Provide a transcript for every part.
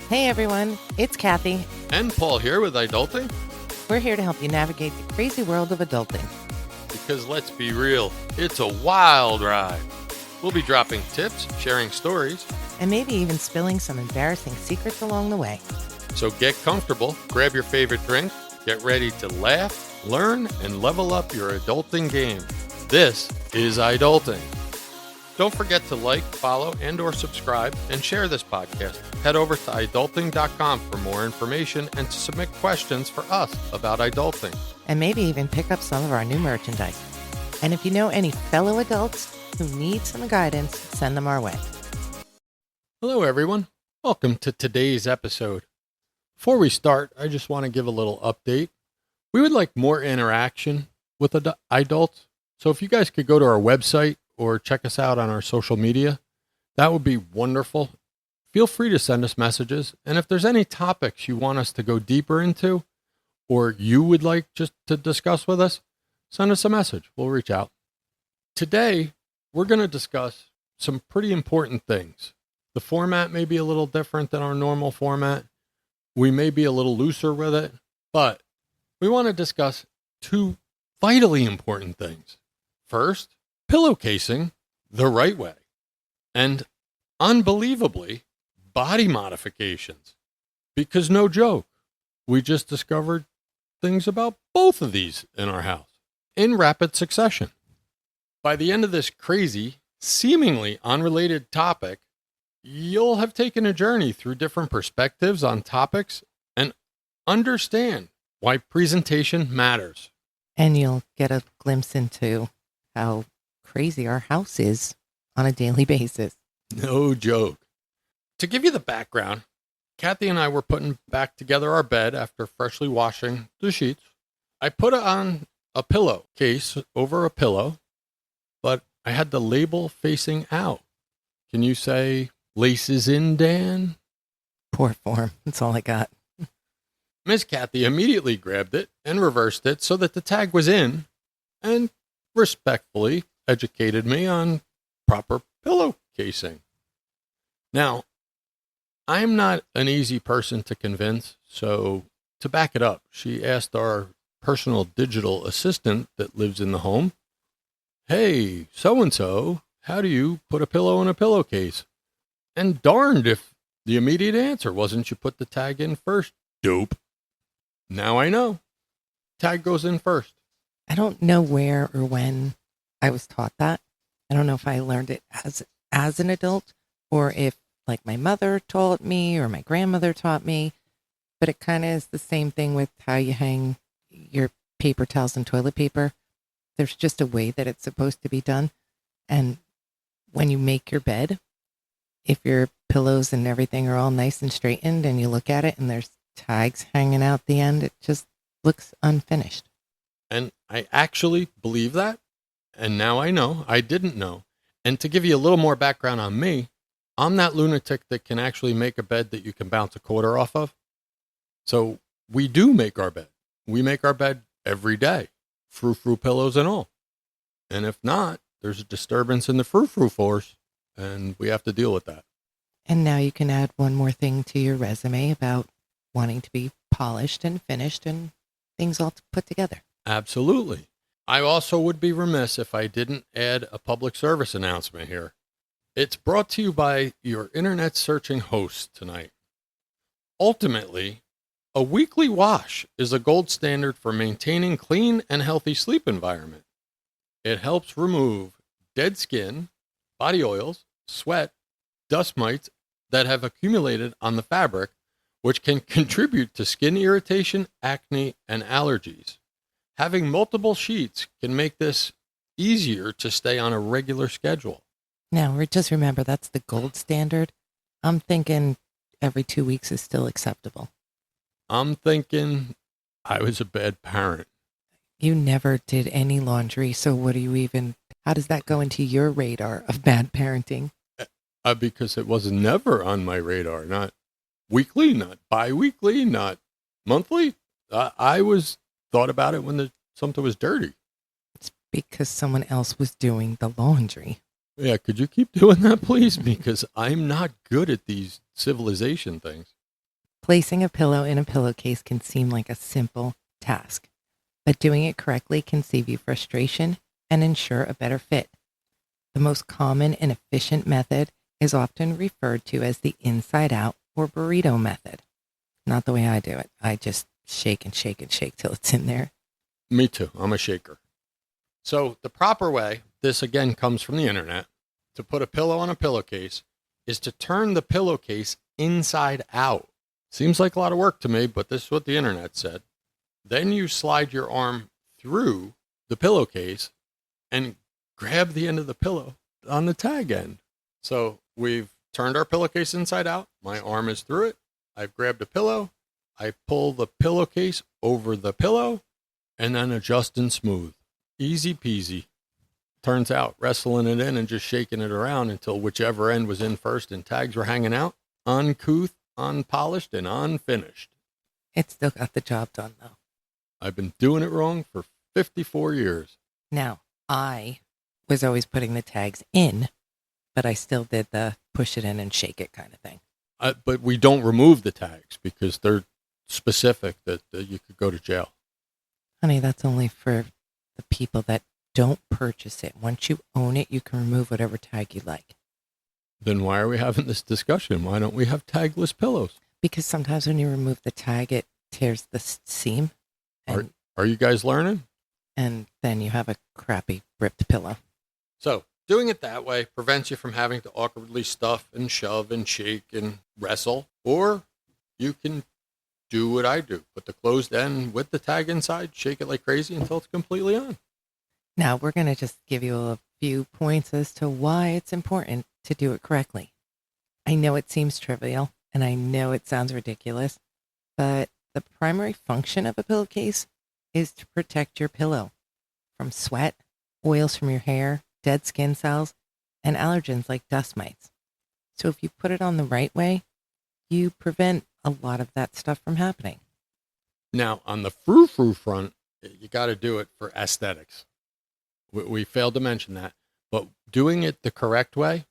Hey everyone, it's Kathy. And Paul here with iDulting. We're here to help you navigate the crazy world of adulting. Because let's be real, it's a wild ride. We'll be dropping tips, sharing stories, And maybe even spilling some embarrassing secrets along the way. so get comfortable, grab your favorite drink, get ready to laugh, learn, and level up your adulting game. This is iDulting. Don't forget to like, follow, and or subscribe, and share this podcast. Head over to iDulting.com for more information and to submit questions for us about iDulting. And maybe even pick up some of our new merchandise. And if you know any fellow adults who need some guidance, send them our way. Hello, everyone. Welcome to today's episode. Before we start, I just want to give a little update. We would like more interaction with iDults. So if you guys could go to our website or check us out on our social media, that would be wonderful. Feel free to send us messages. And if there's any topics you want us to go deeper into, or you would like just to discuss with us, send us a message. We'll reach out. Today, we're going to discuss some pretty important things. The format may be a little different than our normal format. We may be a little looser with it, but we want to discuss two vitally important things. First, pillowcasing the right way, and unbelievably, body modifications. Because no joke, we just discovered things about both of these in our house in rapid succession. By the end of this crazy, seemingly unrelated topic, you'll have taken a journey through different perspectives on topics and understand why presentation matters. And you'll get a glimpse into how crazy our house is on a daily basis. No joke. To give you the background, Kathy and I were putting back together our bed after freshly washing the sheets. I put it on a pillowcase over a pillow, but I had the label facing out. Can you say laces in, Dan? Poor form. That's all I got. Miss Kathy immediately grabbed it and reversed it so that the tag was in and respectfully educated me on proper pillowcasing. Now, I'm not an easy person to convince, so to back it up, she asked our personal digital assistant that lives in the home, "Hey, so-and-so, how do you put a pillow in a pillowcase?" And darned if the immediate answer wasn't you put the tag in first, dope. Now I know. Tag goes in first. I don't know where or when I was taught that. I don't know if I learned it as an adult or if like my mother taught me or my grandmother taught me, but it kind of is the same thing with how you hang your paper towels and toilet paper. There's just a way that it's supposed to be done. And when you make your bed, if your pillows and everything are all nice and straightened and you look at it and there's tags hanging out the end, it just looks unfinished. And I actually believe that. And now I know. I didn't know. And to give you a little more background on me, I'm that lunatic that can actually make a bed that you can bounce a quarter off of. So we do make our bed. We make our bed every day, frou-frou pillows and all. And if not, there's a disturbance in the frou-frou force, and we have to deal with that. And now you can add one more thing to your resume about wanting to be polished and finished and things all put together. Absolutely. I also would be remiss if I didn't add a public service announcement here. It's brought to you by your internet searching host tonight. Ultimately, a weekly wash is a gold standard for maintaining clean and healthy sleep environment. It helps remove dead skin, body oils, sweat, dust mites that have accumulated on the fabric, which can contribute to skin irritation, acne, and allergies. Having multiple sheets can make this easier to stay on a regular schedule. Now, just remember, that's the gold standard. I'm thinking every 2 weeks is still acceptable. I'm thinking I was a bad parent. You never did any laundry, so how does that go into your radar of bad parenting? Because it was never on my radar, not weekly, not bi-weekly, not monthly. I was thought about it when something was dirty. It's because someone else was doing the laundry. Yeah, could you keep doing that, please? Because I'm not good at these civilization things. Placing a pillow in a pillowcase can seem like a simple task, but doing it correctly can save you frustration and ensure a better fit. The most common and efficient method is often referred to as the inside out or burrito method. Not the way I do it. I just shake and shake and shake till it's in there. Me too. I'm a shaker. So the proper way, this again comes from the internet, to put a pillow on a pillowcase is to turn the pillowcase inside out. Seems like a lot of work to me, but this is what the internet said. Then you slide your arm through the pillowcase and grab the end of the pillow on the tag end. So we've turned our pillowcase inside out. My arm is through it. I've grabbed a pillow. I pull the pillowcase over the pillow and then adjust and smooth. Easy peasy. Turns out wrestling it in and just shaking it around until whichever end was in first and tags were hanging out. Uncouth, unpolished, and unfinished. It still got the job done, though. I've been doing it wrong for 54 years. Now, I was always putting the tags in, but I still did the push it in and shake it kind of thing. But we don't remove the tags because they're specific that you could go to jail. Honey, that's only for the people that don't purchase it. Once you own it, you can remove whatever tag you like. Then why are we having this discussion? Why don't we have tagless pillows? Because sometimes when you remove the tag, it tears the seam. And, Are you guys learning? and then you have a crappy ripped pillow. So doing it that way prevents you from having to awkwardly stuff and shove and shake and wrestle. Or you can do what I do. Put the closed end with the tag inside, shake it like crazy until it's completely on. Now, we're going to just give you a few points as to why it's important to do it correctly. I know it seems trivial, and I know it sounds ridiculous, but the primary function of a pillowcase is to protect your pillow from sweat, oils from your hair, dead skin cells, and allergens like dust mites. So if you put it on the right way, you prevent a lot of that stuff from happening. Now, on the frou-frou front, you got to do it for aesthetics. We failed to mention that. But doing it the correct way,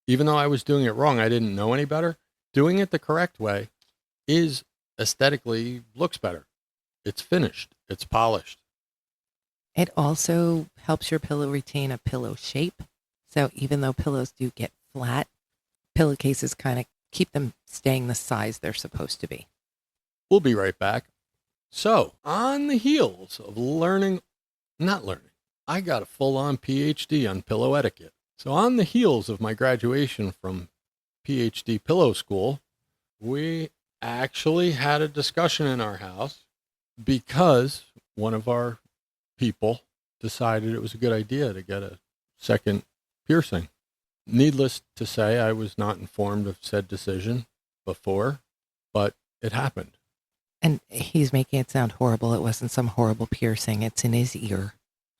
even though I was doing it wrong, I didn't know any better. Doing it the correct way is aesthetically looks better. It's finished. It's polished. It also helps your pillow retain a pillow shape. So even though pillows do get flat, pillowcases kind of keep them staying the size they're supposed to be. We'll be right back. So, on the heels of not learning, I got a full-on PhD on pillow etiquette. So on the heels of my graduation from PhD pillow school, we actually had a discussion in our house because one of our people decided it was a good idea to get a second piercing. Needless to say, I was not informed of said decision before, but it happened. And he's making it sound horrible. It wasn't some horrible piercing. It's in his ear.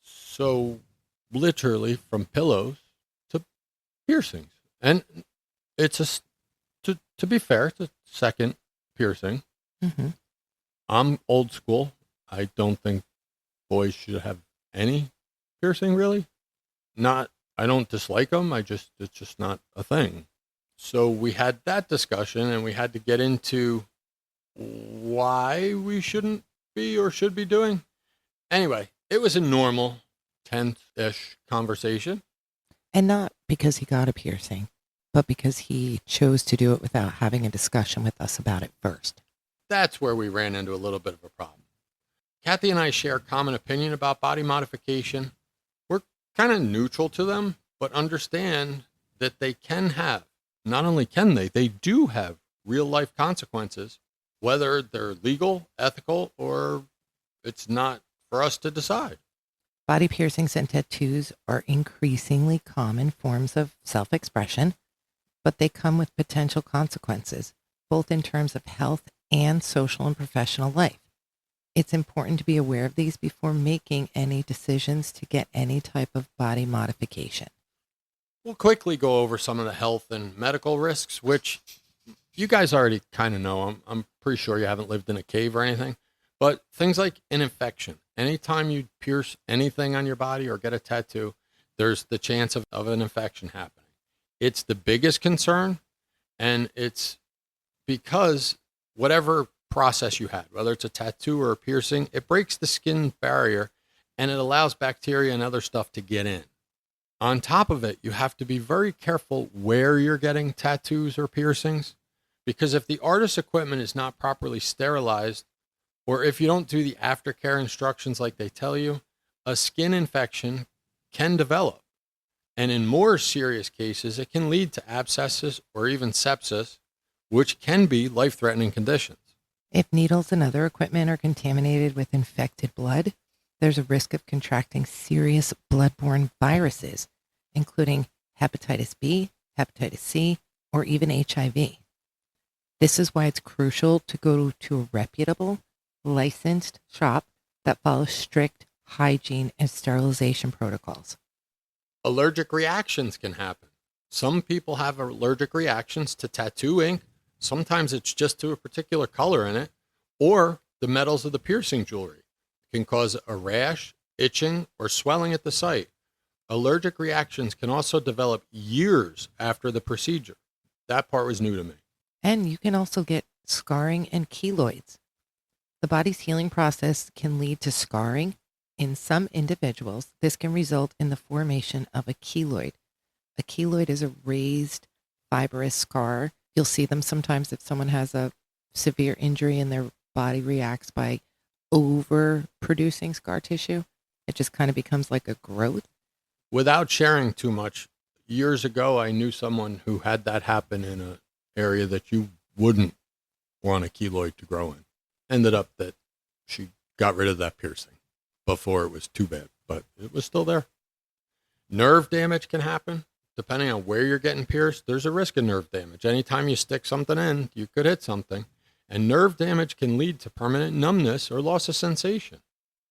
So literally from pillows to piercings. And it's to be fair, it's a second piercing. Mm-hmm. I'm old school. I don't think boys should have any piercing really. I don't dislike them. It's just not a thing. So we had that discussion and we had to get into why we shouldn't be or should be doing. Anyway, it was a normal 10th-ish conversation. And not because he got a piercing, but because he chose to do it without having a discussion with us about it first. That's where we ran into a little bit of a problem. Kathy and I share a common opinion about body modification. We're kind of neutral to them, but understand that they can have, not only can they do have real-life consequences, whether they're legal, ethical, or it's not for us to decide. Body piercings and tattoos are increasingly common forms of self-expression, but they come with potential consequences, both in terms of health and social and professional life. It's important to be aware of these before making any decisions to get any type of body modification. We'll quickly go over some of the health and medical risks, which you guys already kind of know. I'm pretty sure you haven't lived in a cave or anything. But things like an infection. Anytime you pierce anything on your body or get a tattoo, there's the chance of an infection happening. It's the biggest concern, and it's because whatever process you had, whether it's a tattoo or a piercing, it breaks the skin barrier and it allows bacteria and other stuff to get in. On top of it, you have to be very careful where you're getting tattoos or piercings, because if the artist's equipment is not properly sterilized, or if you don't do the aftercare instructions like they tell you, a skin infection can develop. And in more serious cases, it can lead to abscesses or even sepsis, which can be life-threatening conditions. If needles and other equipment are contaminated with infected blood, there's a risk of contracting serious bloodborne viruses, including hepatitis B, hepatitis C, or even HIV. This is why it's crucial to go to a reputable, licensed shop that follows strict hygiene and sterilization protocols. Allergic reactions can happen. Some people have allergic reactions to tattoo ink. Sometimes it's just to a particular color in it, or the metals of the piercing jewelry. It can cause a rash, itching, or swelling at the site. Allergic reactions can also develop years after the procedure. That part was new to me. And you can also get scarring and keloids. The body's healing process can lead to scarring. In some individuals, this can result in the formation of a keloid. A keloid is a raised fibrous scar. You'll see them sometimes if someone has a severe injury and their body reacts by overproducing scar tissue. It just kind of becomes like a growth. Without sharing too much, years ago, I knew someone who had that happen in an area that you wouldn't want a keloid to grow in. Ended up that she got rid of that piercing before it was too bad, but it was still there. Nerve damage can happen. Depending on where you're getting pierced, there's a risk of nerve damage. Anytime you stick something in, you could hit something. And nerve damage can lead to permanent numbness or loss of sensation.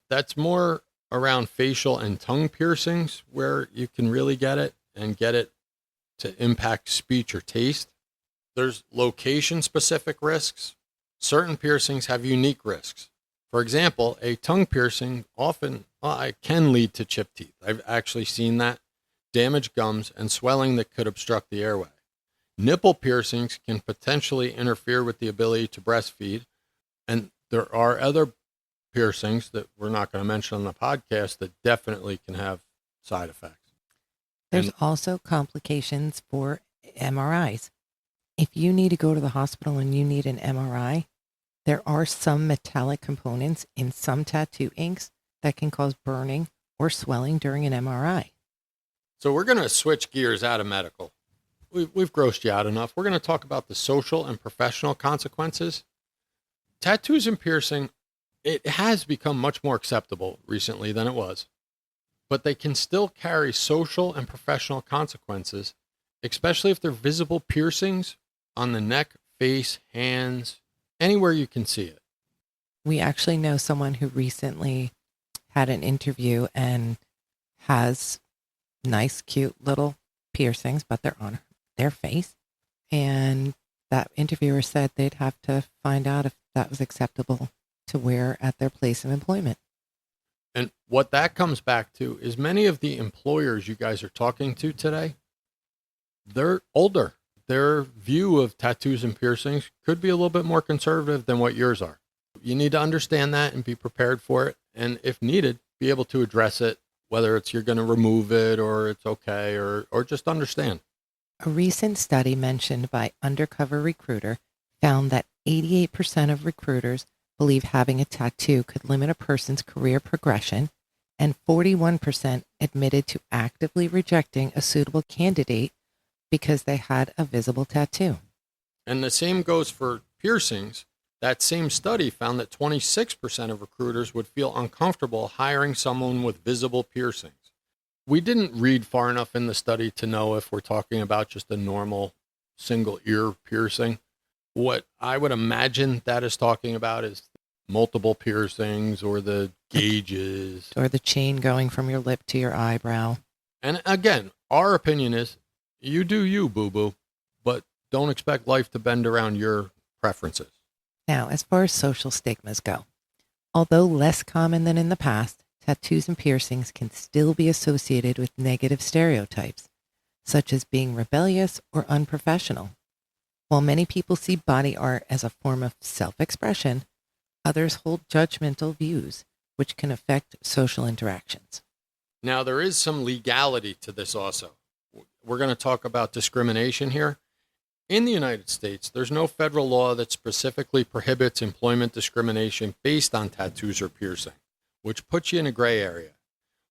That's more around facial and tongue piercings where you can really get it and get it to impact speech or taste. There's location-specific risks. Certain piercings have unique risks. For example, a tongue piercing often can lead to chipped teeth. I've actually seen that. Damaged gums and swelling that could obstruct the airway. Nipple piercings can potentially interfere with the ability to breastfeed. And there are other piercings that we're not going to mention on the podcast that definitely can have side effects. There's also complications for MRIs. If you need to go to the hospital and you need an MRI, there are some metallic components in some tattoo inks that can cause burning or swelling during an MRI. So we're going to switch gears out of medical. We've grossed you out enough. We're going to talk about the social and professional consequences. Tattoos and piercing, it has become much more acceptable recently than it was, but they can still carry social and professional consequences, especially if they're visible piercings on the neck, face, hands, anywhere you can see it. We actually know someone who recently had an interview and has nice, cute little piercings, but they're on their face. And that interviewer said they'd have to find out if that was acceptable to wear at their place of employment. And what that comes back to is many of the employers you guys are talking to today, they're older. Their view of tattoos and piercings could be a little bit more conservative than what yours are. You need to understand that and be prepared for it. And if needed, be able to address it, whether it's you're going to remove it or it's okay, or just understand. A recent study mentioned by Undercover Recruiter found that 88% of recruiters believe having a tattoo could limit a person's career progression, and 41% admitted to actively rejecting a suitable candidate because they had a visible tattoo. And the same goes for piercings. That same study found that 26% of recruiters would feel uncomfortable hiring someone with visible piercings. We didn't read far enough in the study to know if we're talking about just a normal single ear piercing. What I would imagine that is talking about is multiple piercings or the gauges. Or the chain going from your lip to your eyebrow. And again, our opinion is you do you, boo-boo, but don't expect life to bend around your preferences. Now, as far as social stigmas go, although less common than in the past, tattoos and piercings can still be associated with negative stereotypes, such as being rebellious or unprofessional. While many people see body art as a form of self-expression, others hold judgmental views, which can affect social interactions. Now, there is some legality to this also. We're going to talk about discrimination here. In the United States, there's no federal law that specifically prohibits employment discrimination based on tattoos or piercing, which puts you in a gray area.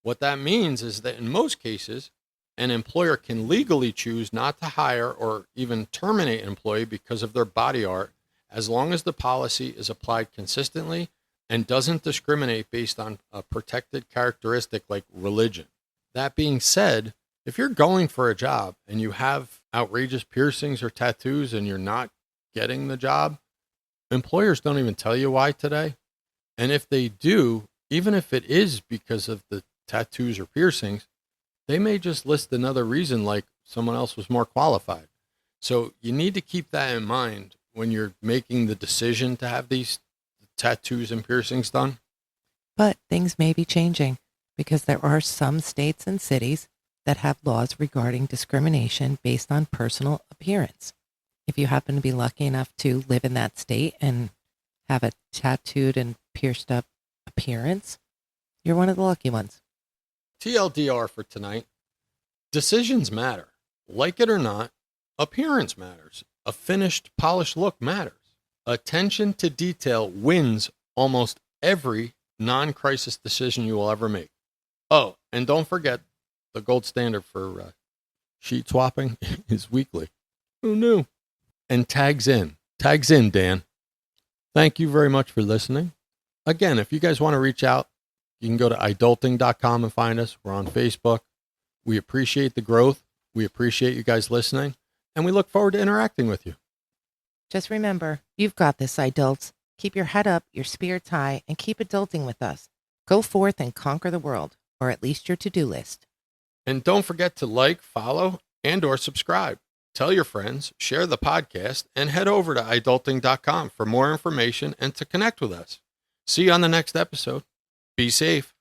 What that means is that in most cases, an employer can legally choose not to hire or even terminate an employee because of their body art, as long as the policy is applied consistently and doesn't discriminate based on a protected characteristic like religion. That being said, if you're going for a job and you have outrageous piercings or tattoos and you're not getting the job, employers don't even tell you why today. And if they do, even if it is because of the tattoos or piercings, they may just list another reason like someone else was more qualified. So you need to keep that in mind when you're making the decision to have these tattoos and piercings done. But things may be changing because there are some states and cities that have laws regarding discrimination based on personal appearance. If you happen to be lucky enough to live in that state and have a tattooed and pierced up appearance, you're one of the lucky ones. TLDR for tonight. Decisions matter. Like it or not, appearance matters. A finished, polished look matters. Attention to detail wins almost every non-crisis decision you will ever make. Oh, and don't forget, the gold standard for sheet swapping is weekly. Who knew? And tags in. Tags in, Dan. Thank you very much for listening. Again, if you guys want to reach out, you can go to iDulting.com and find us. We're on Facebook. We appreciate the growth. We appreciate you guys listening. And we look forward to interacting with you. Just remember, you've got this, adults. Keep your head up, your spirits high, and keep adulting with us. Go forth and conquer the world, or at least your to-do list. And don't forget to like, follow, and or subscribe. Tell your friends, share the podcast, and head over to iDulting.com for more information and to connect with us. See you on the next episode. Be safe.